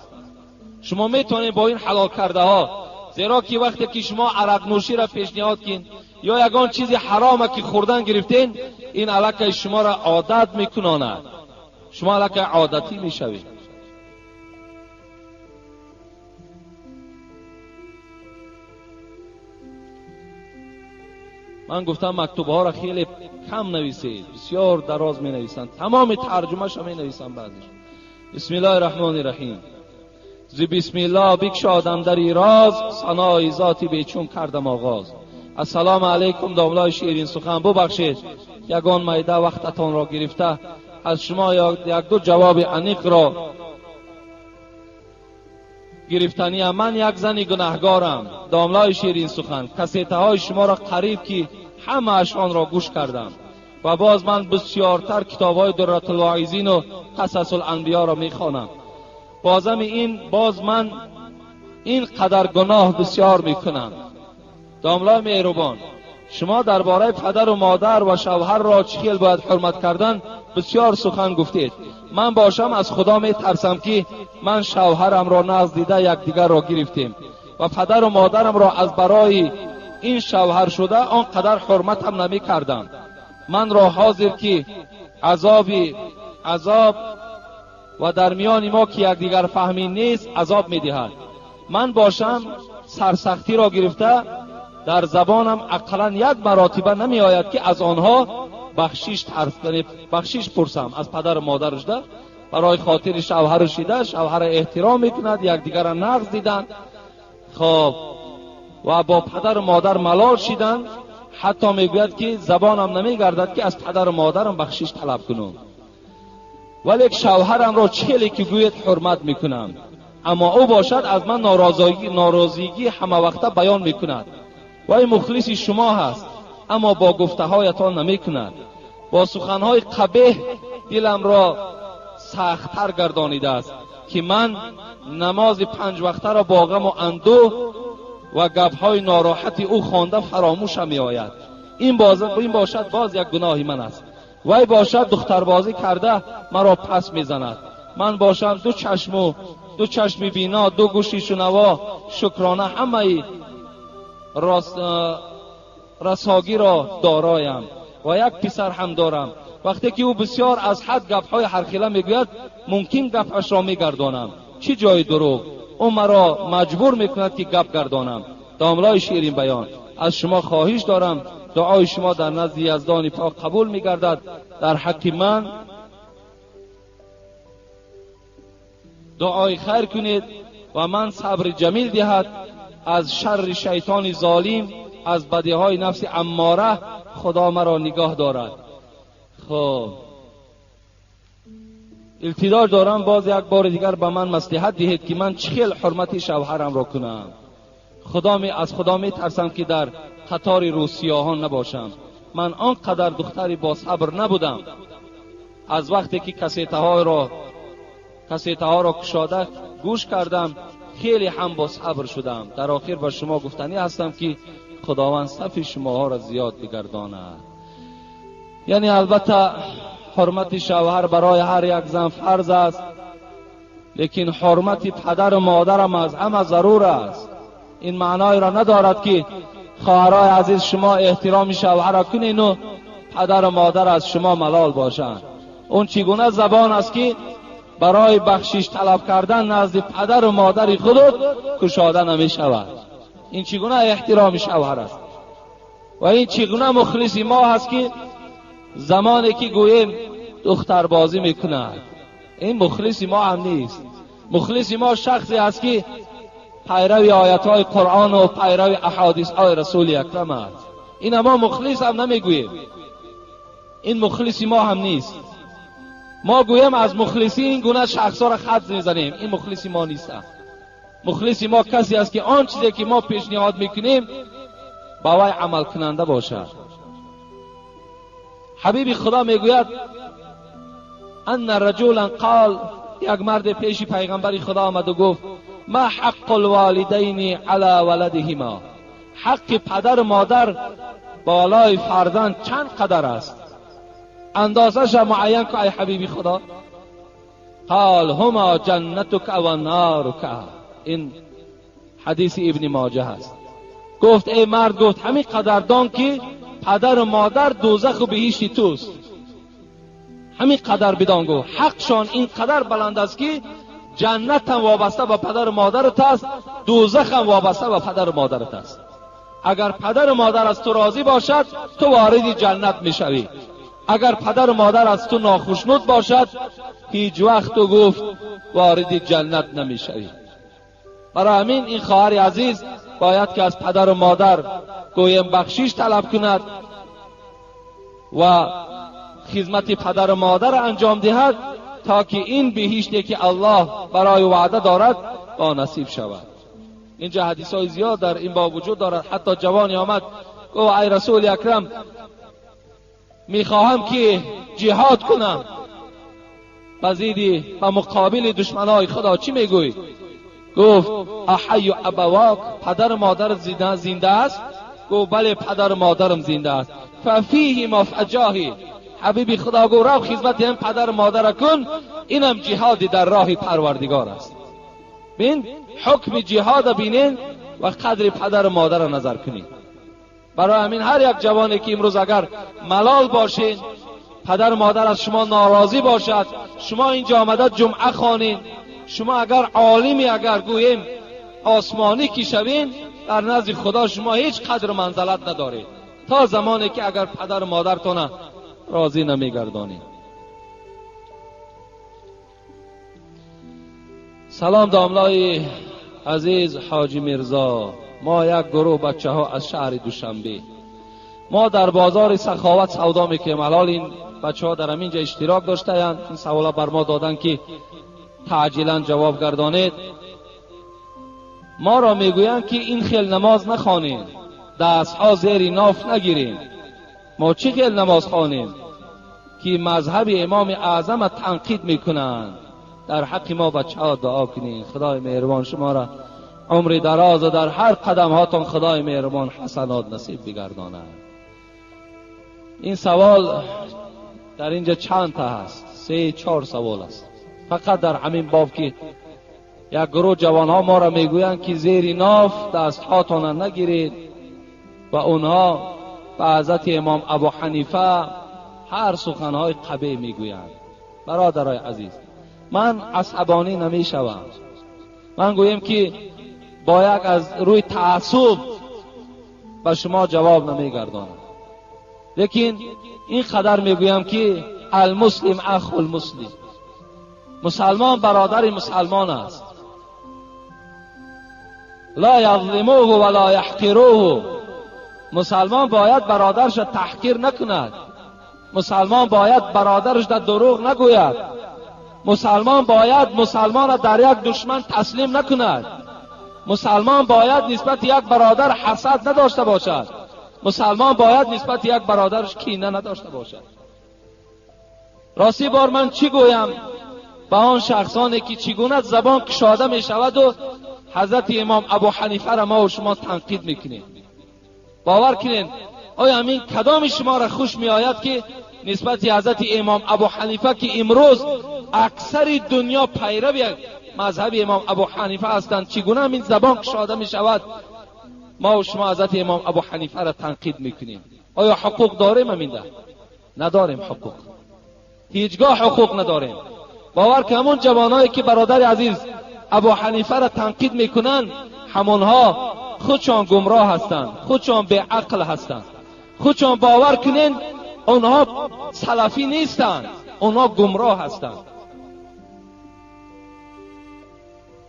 شما میتونید با این حلال کرده ها، زیرا که وقتی که شما عرق نوشی را پیشنهاد کن یا یگان چیزی حرامه که خوردن گرفتین، این علاقه شما را عادت میکناند، شما علاقه عادتی میشوید. من گفتم مکتوب ها را خیلی کم نویسید، بسیار دراز می نویسند، تمام ترجمه شو می نویسند بعدش. بسم الله الرحمن الرحیم. ز بسم الله بگشادم دری راز، ثنای ذاتی بیچون کردم آغاز. السلام علیکم داملای شیرین سخن، ببخشید یگان میده وقتتان را گرفته، از شما یک دو جواب انیق را گرفتنی من یک زن گناهگارم. داملای شیرین سخن، کسیته های شما را قریب که همه اشان را گوش کردم و باز من بسیارتر کتاب های دررة الواعظین و قصص الانبیا را میخوانم. باز من این قدر گناه بسیار میکنم. داملای مهربان، شما درباره پدر و مادر و شوهر را چخیل باید حرمت کردن بسیار سخن گفتید. من باشم از خدا می ترسم که من شوهرم را نزدیده یکدیگر را گرفتیم و پدر و مادرم را از برای این شوهر شده آنقدر حرمتم نمی کردم. من را حاضر که عذاب و در میان ما که یکدیگر فهمی نیست عذاب می دهد. من باشم سرسختی را گرفته در زبانم اقلا یک مراتبه نمی آید که از آنها بخشش پرسم. از پدر و مادرش ده برای خاطر شوهرش ده، شوهر احترام میکند، یکدیگر را نقض دیدن خب و با پدر و مادر ملال شدن. حتی میگوید که زبانم نمیگردد که از پدر و مادرم بخشش طلب کنم، ولی شوهرم را چلی که گوید حرمت میکنم، اما او باشد از من ناراضگی همه وقته بیان میکند و این مخلص شما هست، اما با گفته هایتان نمیکند. با سخنهای قبیح دلم را سخت‌تر گردانیده است که من نماز 5 وقته را با غم و اندوه و گپ‌های ناراحت او خوانده فراموشم میآید. این باشد باز یک گناهی من است. وی باشد دختربازی کرده مرا پس میزند. من باشم دو چشم بینا، دو گوشی شنوا، شکرانه همه رساگی را دارایم و یک پسر هم دارم. وقتی که او بسیار از حد گپ‌های هرخیله میگوید ممکن گپش را میگردانم. چه جای دروغ؟ او مرا مجبور میکند که گپ گردانم. داملای شیرین بیان، از شما خواهش دارم دعای شما در نزد یزدان پاک قبول میگردد. در حق من دعای خیر کنید و من صبر جمیل دهد از شر شیطان ظالم، از بدیهای نفس اماره خدا مرا نگاه دارد. خب التجا دارم باز یک بار دیگر به من مصلحت دهید که من چخیل حرمت شوهرم را کنم. از خدا می ترسم که در قطار روسیاهان نباشم. من آنقدر دختری با صبر نبودم. از وقتی که کسیته ها را کشاده گوش کردم خیلی هم با صبر شدم. در آخر به شما گفتنی هستم که خداوند صف شما را زیاد بگرداند. یعنی البته حرمت شوهر برای هر یک زن فرض است، لیکن حرمت پدر و مادرم از همه ضرور است. این معنای را ندارد که خواهرای عزیز شما احترام شوهر را کنین و پدر و مادر از شما ملال باشند. اون چگونه زبان است که برای بخشش طلب کردن نزد پدر و مادر خودت کشاده نمی شود. این چگونه احترام شوهر است و این چگونه مخلص ما هست که زمانی که گوییم دختر بازی میکند. این مخلص ما هم نیست. مخلص ما شخصی است که پیروی آیات های قرآن و پیروی احادیث های رسول اکرم است. این ما مخلص هم نمیگوییم. این مخلص ما هم نیست. ما گویم از مخلصی این گونه شخصا را خط میزنیم. این مخلص ما نیست. مخلص ما کسی است که آن چیزی که ما پیشنهاد میکنیم با وی عمل کننده باشد. حبیب خدا میگوید ان رجلا قال، یک مرد پیش پیغمبر خدا آمد و گفت ما حق الوالدین علی ولدهما، حق پدر و مادر بالای فرزند چند قدر است؟ اندازش معین که ای حبیب خدا؟ قال هما جنتک و نارک. این حدیث ابن ماجه است. گفت ای مرد، گفت همین قدردان که پدر و مادر دوزخ و بهشت توست. همین قدر بدان. گفت حقشان این قدر بلند است که جنت هم وابسته به پدر و مادرت است، دوزخ هم وابسته به پدر و مادرت است. اگر پدر و مادر از تو راضی باشد تو وارد جنت میشوی. اگر پدر و مادر از تو ناخشنود باشد هیچ وقت تو گفت وارد جنت نمیشوی. برای همین این خواهر عزیز باید که از پدر و مادر گویم بخشش طلب کند و خدمت پدر و مادر انجام دهد تا که این بهشتی که الله برای وعده دارد با نصیب شود. اینجا حدیث های زیاد در این باب وجود دارد. حتی جوانی آمد گفت ای رسول اکرم میخواهم که جهاد کنم بزیدی و مقابل دشمنای خدا چی میگوی؟ گفت احی ابواک، پدر مادر زنده است؟ گفت بله پدر مادرم زنده است. ففیه مفجاهی، حبیبی خدا گفت رو خدمت هم پدر مادر کن، اینم جهادی در راه پروردگار است. بین حکم جهاد بینین و قدر پدر مادر را نظر کنین. برای همین هر یک جوانی که امروز اگر ملال باشین، پدر مادر از شما ناراضی باشد، شما اینجا آمده جمعه خوانین، شما اگر عالمی اگر گوییم آسمانی که شوین، در نزد خدا شما هیچ قدر منزلت ندارید تا زمانی که اگر پدر مادرتون راضی نمیگردانید. سلام داملای عزیز حاجی میرزا، ما یک گروه بچه ها از شهر دوشنبه، ما در بازار سخاوت سودا میکنیم. الان این بچه ها در همینجا اشتراک داشتند، این سوالا بر ما دادن که تعجیلا جواب گردانید. ما را میگویند که این خیل نماز نخوانید، دست ها زیر ناف نگیرید. ما چه خیل نماز خوانیم که مذهب امام اعظم تنقید میکنند؟ در حق ما بچه ها دعا کنید. خدای مهربان شما را عمر دراز و در هر قدم هاتون خدای مهربان حسنات نصیب بگرداند. این سوال در اینجا چند تا هست؟ 3-4 سوال است فقط در همین باب که یک گروه جوان ها ما را میگویند که زیر ناف دست هاتون نگیرید و اونها به حضرت امام ابو حنیفه هر سخنهای قبیح میگویند. برادرای عزیز، من عصبانی نمیشوم، من گویم که باید از روی تعصب به شما جواب نمیگردانم، لیکن این قدر میگویم که المسلم اخو المسلم، مسلمان برادر مسلمان است. لا یظلموه ولا یحقروه، مسلمان باید برادرش تحقیر نکند، مسلمان باید برادرش در دروغ نگوید، مسلمان باید مسلمان را در یک دشمن تسلیم نکند، مسلمان باید نسبت یک برادر حسد نداشته باشد، مسلمان باید نسبت یک برادرش کینه نداشته باشد. راستی بار من چی گویم به آن شخصانی که چگونه زبان کشاده می شود و حضرت امام ابو حنیفه را ما و شما تنقید میکنیم؟ باور کنین آیا همین کدام شما را خوش می آید که نسبت حضرت امام ابو حنیفه که امروز اکثر دنیا پیرو مذهب امام ابو حنیفه هستند، چگونه همین زبان کشاده می شود ما و شما حضرت امام ابو حنیفه را تنقید میکنیم؟ آیا حقوق داریم؟ همینده نداریم حقوق، هیچگاه حقوق نداریم. باور که همون جوانایی که برادر عزیز ابو حنیفه را تنقید میکنند همونها خودشان گمراه هستند، خودشان به عقل هستند، خودشان باور کنین اونها سلفی نیستند، اونها گمراه هستند.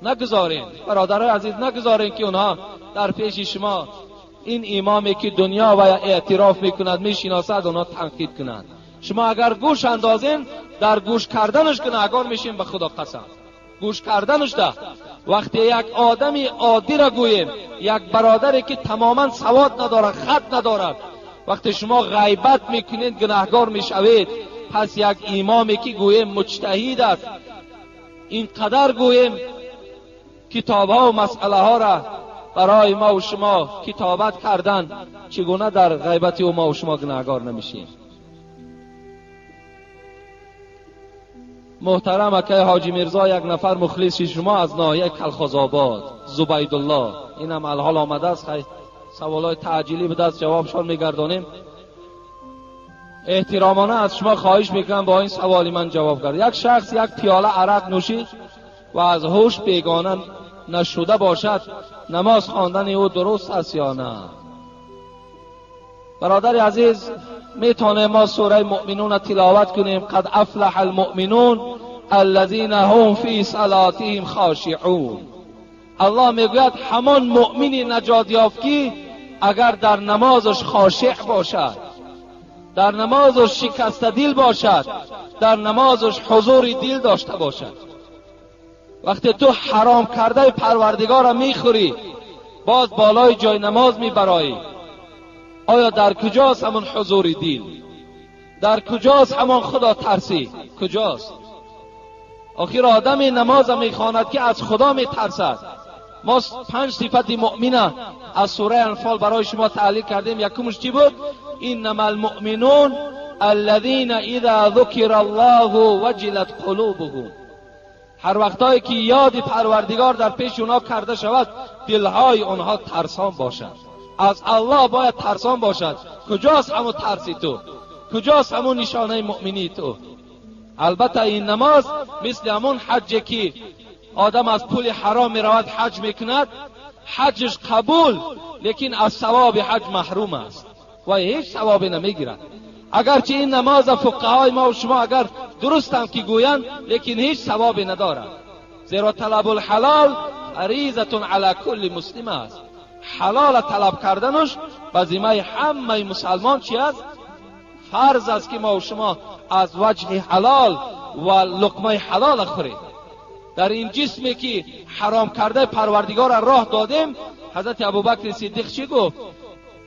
نگذارین برادرای عزیز، نگذارین که اونها در پیش شما این امامی که دنیا و اعتراف میکند میشناسد اونها تنقید کنند. شما اگر گوش اندازین در گوش کردنش گناهکار میشین، به خدا قسم. گوش کردنش ده وقتی یک آدمی عادی را گوییم، یک برادری که تماما سواد ندارد، خط ندارد، وقتی شما غیبت میکنید گناهکار میشوید. پس یک امامی که گوییم مجتهد است، اینقدر گوییم کتاب ها و مسئله ها را برای ما و شما کتابت کردن، چگونه در غیبت او ما و شما گناهکار نمیشیم؟ محترم اکای حاجی میرزا، یک نفر مخلص شما از ناحیه کلخازآباد، زبیدالله، اینم الحال آمده است، سوالای تعجیلی به دست جوابشان میگردانیم. احترامانه از شما خواهش میکنم با این سوالی من جواب گردید. یک شخص یک پیاله عرق نوشید و از هوش بیگانه نشده باشد، نماز خواندن او درست است یا نه؟ برادر عزیز، میتونه ما سوره مؤمنون تلاوت کنیم، قد افلح المؤمنون الذين هم فی صلاتهم خاشعون. الله میگوید همان مؤمن نجات یافته اگر در نمازش خاشع باشد، در نمازش شکست دل باشد، در نمازش حضور دل داشته باشد. وقتی تو حرام کرده پروردگار را میخوری، باز بالای جای نماز میبرایی، آیا در کجاست همون حضور دین؟ در کجاست همان خدا ترسی؟ کجاست؟ آخر آدم نماز میخواند که از خدا میترسد. ما 5 صفت مؤمنه از سوره انفال برای شما تعلیق کردیم. یکمش چی بود؟ انما المؤمنون الذين اذا ذکر الله وجلت قلوبهم. هر وقتایی که یاد پروردگار در پیش اونها کرده شود، دلهای اونها ترسان باشد. از الله باید ترسان باشد. کجاست همون ترسی تو؟ کجاست همون نشانه مؤمنی تو؟ البته این نماز مثل همون حجی که آدم از پول حرام می رود حج میکند، حجش قبول، لیکن از ثواب حج محروم است و هیچ ثوابی نمیگیرد. اگرچه این نماز فقهای ما و شما اگر درست هم که گویند، لیکن هیچ ثوابی ندارد. زیرا طلب الحلال فریضه علی کل مسلم است. حلال طلب کردنش به ذمه همه مسلمان چی است؟ فرض است که ما و شما از وجه حلال و لقمه حلال خوریم. در این جسمی که حرام کرده پروردگار را راه دادیم، حضرت ابوبکر صدیق چی گفت؟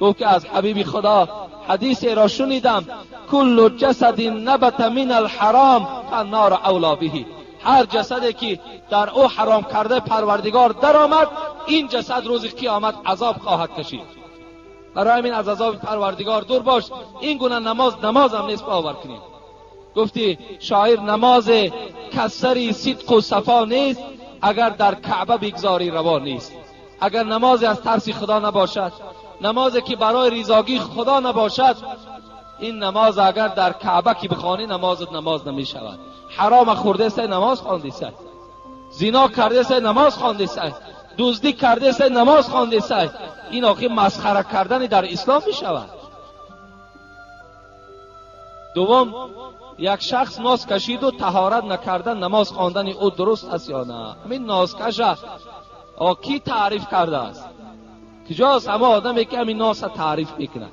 گفت که از حبیب خدا حدیث را شنیدم، کل جسد نبت من الحرام فالنار اولا به. هر جسدی که در او حرام کرده پروردگار در آمد، این جسد روز قیامت عذاب خواهد کشید. برای همین از عذاب پروردگار دور باش. این گونه نماز هم نیست باور کنیم. گفتی شاعر نماز کسری صدق و صفا نیست اگر در کعبه بگذاری روا نیست. اگر نماز از ترس خدا نباشد، نمازی که برای رضاگی خدا نباشد، این نماز اگر در کعبه که بخوانی نمازت نماز نمی شود. حرام خورده سه نماز خوانده سه، زنا کرده سه نماز خوانده سه، دزدی کرده سه نماز خوانده سه. این آخه مسخره کردن در اسلام می شود. دوم، یک شخص ناز کشید و طهارت نکردن نماز خواندن او درست است یا نه؟ همین نازکش کی تعریف کرده است؟ کجاست همه آدمی که همین ناز تعریف میکنه؟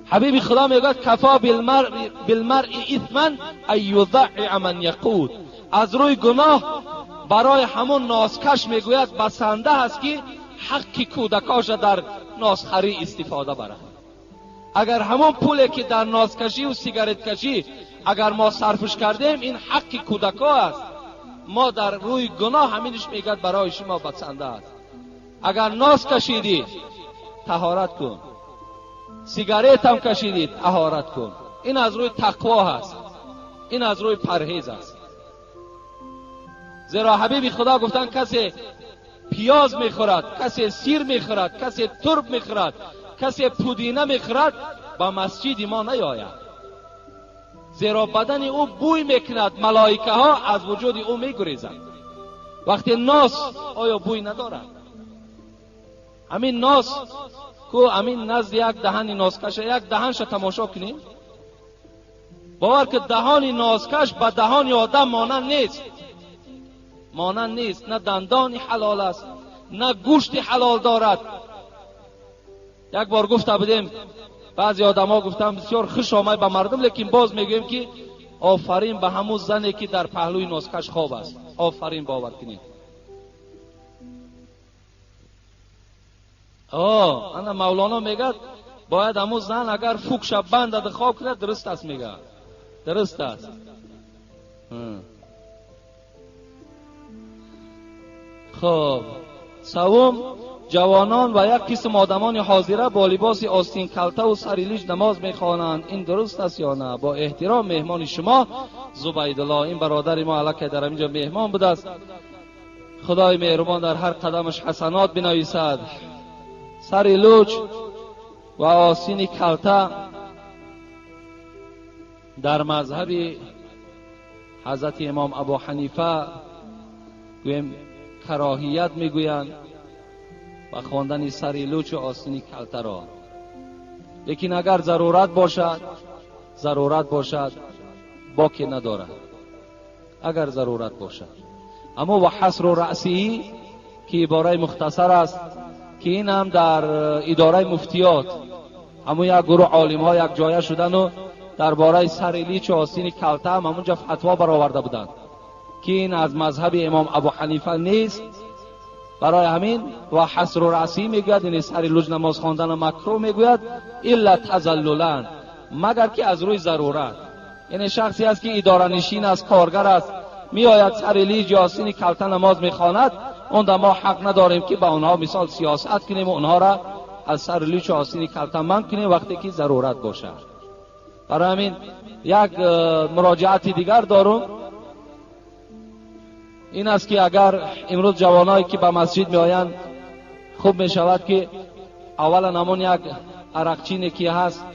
حبیب خدا میگه کفا بالمرء اثما ان یضع من یقود. از روی گناه برای همون نازکش میگوید بسنده است که حق کودکاش در نازخری استفاده برد. اگر همون پولی که در نازکشی و سیگارت کشی اگر ما صرفش کردیم، این حق کودکا است. ما در روی گناه همینش میگد برای شما بسنده است. اگر ناز کشیدی طهارت کن، سیگارت هم کشیدی طهارت کن. این از روی تقوا هست، این از روی پرهیز است. زیرا حبیب خدا گفتن کسی پیاز میخورد، کسی سیر میخورد، کسی ترب میخورد، کسی پودینه میخورد، با مسجد ما نیاید. زیرا بدن او بوی میکند، ملائکه ها از وجود او میگریزند. وقتی ناس آیا بوی ندارد؟ همین ناس کو همین نزد یک دهن نازکش، یک دهنش تماشا کنیم، باور که دهان نازکش به دهان آدم مانند نیست. مانند نیست. نه دندان حلال است، نه گوشت حلال دارد. یک بار گفته بودیم، بعضی آدم ها گفتن بسیار خوش آمد به مردم، لیکن باز میگویم که آفرین به همون زنی که در پهلوی نازکش خواب است. آفرین باور کنید. انا مولانا میگه باید همون زن اگر فوکش بند خواب کنه درست است. میگه درست است. خب سوم، جوانان و یک قسم آدمان حاضره با لباس آستین کلته و سریلیج نماز میخوانند. این درست است یا نه؟ با احترام مهمان شما زبیدالله، این برادر ما الکی در اینجا مهمان بوده است. خدای مهربان در هر قدمش حسنات بنویسد. سریلوچ و آستین کلته در مذهب حضرت امام ابو حنیفه گویم کراهیت میگویند و خواندن سریلوچ و آستین کلته را. لیکن اگر ضرورت باشد باکی ندارد. اگر ضرورت باشد. اما و حصر رأسی که عباره مختصر است که این هم در اداره مفتیات همون یک گروه عالم ها یک جایه شدن و درباره سریلیچ و آستین کلته هم همونجا فتوا برآورده بودند. که این از مذهب امام ابو حنیفه نیست. برای همین و حصر و رأسی میگوید، یعنی سر لج نماز خواندن مکروه میگوید، الا تذللا، مگر که از روی ضرورت. یعنی شخصی است که اداره نشین است، کارگر است، میآید سر لیج یا آستین کلته نماز میخواند، اون ما حق نداریم که با اونها مثال سیاست کنیم و اونها را از سر لیج و آستین کلته منع کنیم وقتی که ضرورت باشه. برای همین یک مراجعت دیگر دارم، این است که اگر امروز جوانایی که به مسجد می آیند، خوب می شود که اولا همون یک عرقچینی که هست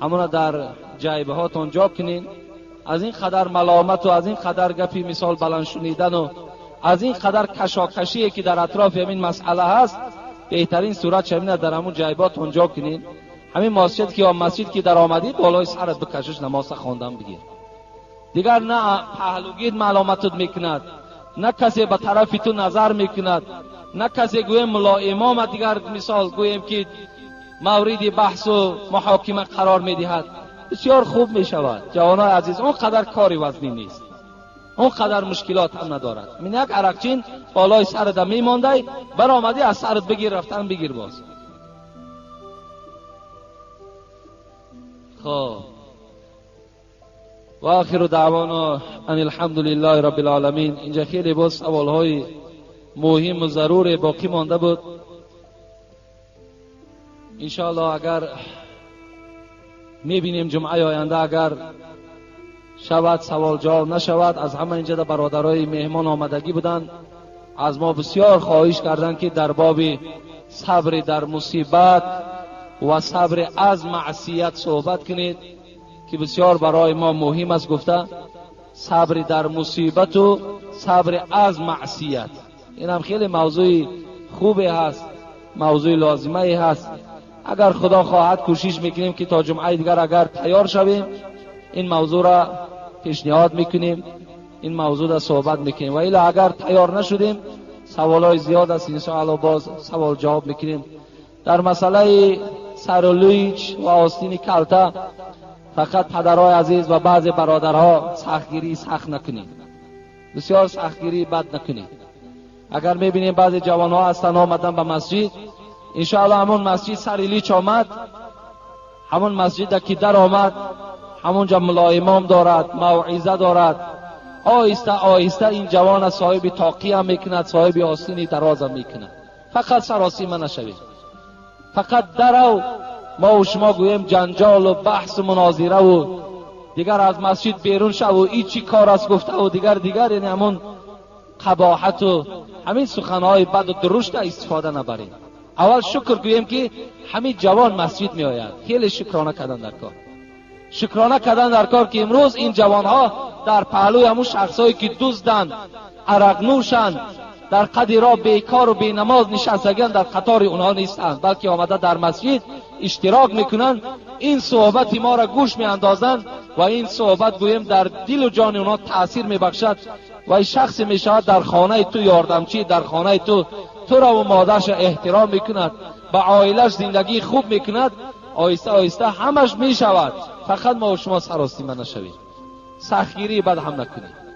همون در جیبه هاتون جا کنین. از این قدر ملامت و از این قدر گپی مثال بلند شنیدن و از این قدر کشاکشی که در اطراف همین مسئله هست، بهترین صورت شمینه در همون جیبه هاتون جا کنین. همین مسجد که مسجد که در آمدید بالای سرت بکشش نماز خواندن بگیر. دیگر نه پهلوگیر ملامتت میکند، نه کسی به طرف تو نظر میکند، نه کسی گویم ملا امام دیگر مثال گویم که مورد بحث و محاکمه قرار میدهد. بسیار خوب میشود جوانای عزیز، اون قدر کاری وزنی نیست، اون قدر مشکلات هم ندارد. من یک عرقچین بالای سرت میمانده، برآمدی از سرت بگیر، رفتن بگیر باز. خب و آخر دعوانا ان الحمد لله رب العالمین. اینجا خیلی باز سوالهای مهم و ضروری باقی مانده بود. انشاءالله اگر میبینیم جمعه آینده اگر شود سوال جواب نشود، از همه اینجا برادرای مهمان آمدگی بودند، از ما بسیار خواهش کردند که در باب صبر در مصیبت و صبر از معصیت صحبت کنید که بسیار برای ما مهم است. گفته صبر در مصیبت و صبر از معصیت، این هم خیلی موضوع خوبی هست، موضوع لازمه هست. اگر خدا خواهد کوشش میکنیم که تا جمعه دیگر اگر تیار شویم این موضوع را پیشنهاد میکنیم، این موضوع را صحبت میکنیم. و الا اگر تیار نشدیم سوالای زیاد است، انشاءالله باز سوال جواب میکنیم. در مسئله سرولویچ و آستین کلته فقط پدرای عزیز و بعض برادرها سختگیری سخت نکنید، بسیار سختگیری بد نکنید. اگر میبینیم بعضی جوانها هستن آمدن به مسجد، انشاءالله همون مسجد سر لیچ آمد، همون مسجد که در آمد همونجا ملا امام دارد، موعظه دارد، آهسته آهسته این جوان صاحب تاقی هم میکند، صاحب آستین دراز هم میکند. فقط سراسیمه نشوید، فقط درو ما و شما گویم جنجال و بحث و مناظره و دیگر از مسجد بیرون شو و ای چی کار است گفته و دیگر یعنی همون قباحت و همین سخنهای بد و درشت استفاده نبریم. اول شکر گویم که همین جوان مسجد می آید، خیلی شکرانه کردن در کار، شکرانه کردن در کار که امروز این جوانها در پهلوی همون شخصایی که دزدند، عرق نوشند، در قدر را بیکار و بی نماز نشستگان در قطار اونها نیستند، بلکه آمده در مسجد اشتراک میکنند، این صحبت ما را گوش میاندازند و این صحبت گویم در دل و جان اونها تاثیر میبخشد و این شخص میشود در خانه تو یاردمچی، در خانه تو را و مادرش احترام میکند، با عائلش زندگی خوب میکند. آهسته آهسته همش میشود، فقط ما و شما سراسیمه نشوید، سختگیری بد هم نکنید.